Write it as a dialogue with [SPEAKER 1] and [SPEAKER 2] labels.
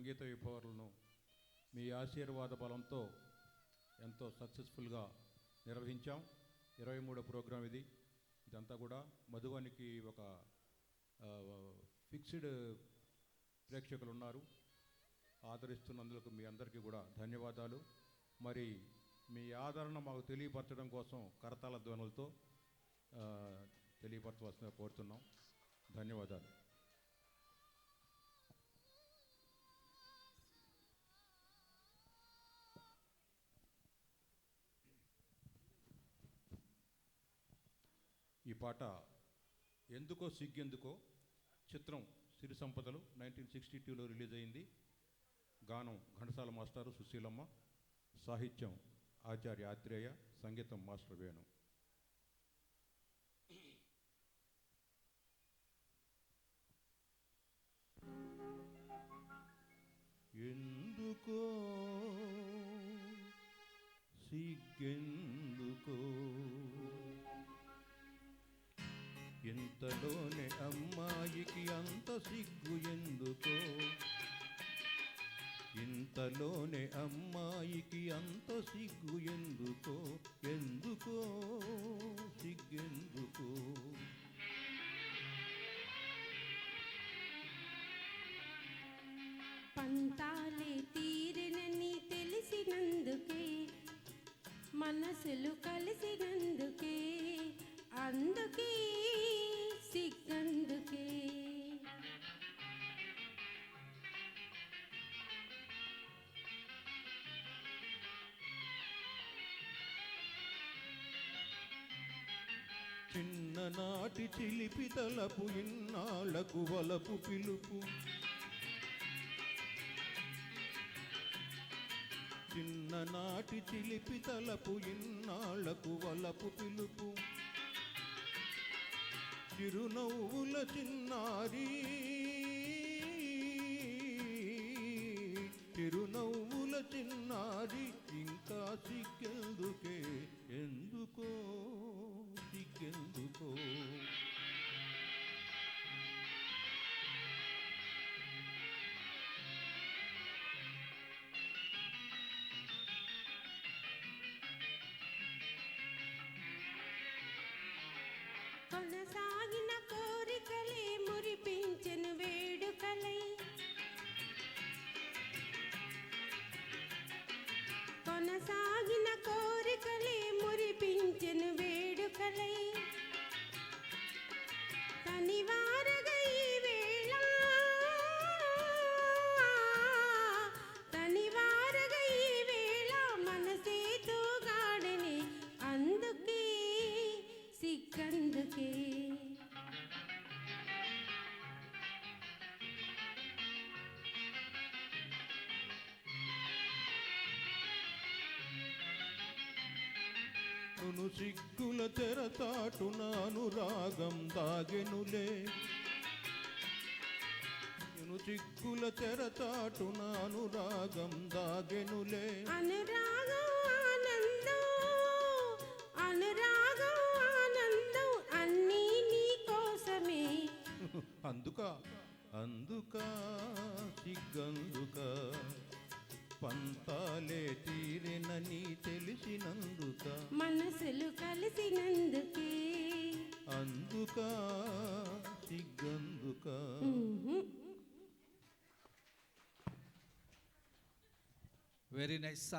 [SPEAKER 1] సంగీత విభావాలను మీ ఆశీర్వాద బలంతో ఎంతో సక్సెస్ఫుల్గా నిర్వహించాం. 23వ ప్రోగ్రాం ఇదంతా కూడా మధువనికి ఒక ఫిక్స్డ్ ప్రేక్షకులు ఉన్నారు. ఆదరిస్తున్నందుకు మీ అందరికీ కూడా ధన్యవాదాలు. మరి మీ ఆదరణ మాకు తెలియపరచడం కోసం కరతాళ ధ్వనులతో తెలియపరచవలసిందిగా కోరుతున్నాం. ధన్యవాదాలు. ఈ పాట ఎందుకో సిగ్గెందుకో చిత్రం సిరి సంపదలు 1962లో రిలీజ్ అయింది. గానం ఘంటసాల మాస్టారు, సుశీలమ్మ, సాహిత్యం ఆచార్య ఆత్రేయ, సంగీతం మాస్టర్ వేణు. ఎందుకో సిగ్గెందుకో ఇంతలోనే అమ్మాయికి అంత సిగ్గు ఎందుకో, ఇంతలోనే అమ్మాయికి అంత సిగ్గు ఎందుకో, ఎందుకో సిగ్గెందుకో.
[SPEAKER 2] పంతాలే తీరినని తెలిసినందుకే, మనసులు కలిసినందుకే, అందుకే సిగ్గందుకే.
[SPEAKER 1] చిన్ననాటి చిలిపి తలపు ఇన్నాళ్లకు వలపు పిలుపు, చిన్ననాటి చిలిపి తలపు ఇన్నాళ్లకు వలపు పిలుపు, చిరునవ్వుల చిన్నారి, చిరునవ్వుల చిన్నారి, ఇంకా సిగ్గెందుకే, ఎందుకో సిగ్గెందుకో.
[SPEAKER 2] కొనసాగిన కోరికలే మురిపించెను వేడుకలై, కొనసాగిన కోరికలే మురిపించెను వేడుకలై, తనివారగా ఈ వేళ, తనివారగా ఈ వేళ మనసే తూగాడని, అందుకే సిగ్గందుకే.
[SPEAKER 1] నును సిగ్గుల తెరచాటున అనురాగం దాగెనులే, నును సిగ్గుల తెరచాటున అనురాగం దాగెనులే,
[SPEAKER 2] అనురాగం ఆనందం, అనురాగం ఆనందం అన్నీ నీ కోసమే.
[SPEAKER 1] అందుక అందుక సిగ్గందుక పంతాలే తీరినని తెలిసినందుక,
[SPEAKER 2] మనసులు కలిసినందుకే,
[SPEAKER 1] అందుక సిగ్గందుక.
[SPEAKER 3] Very nice song.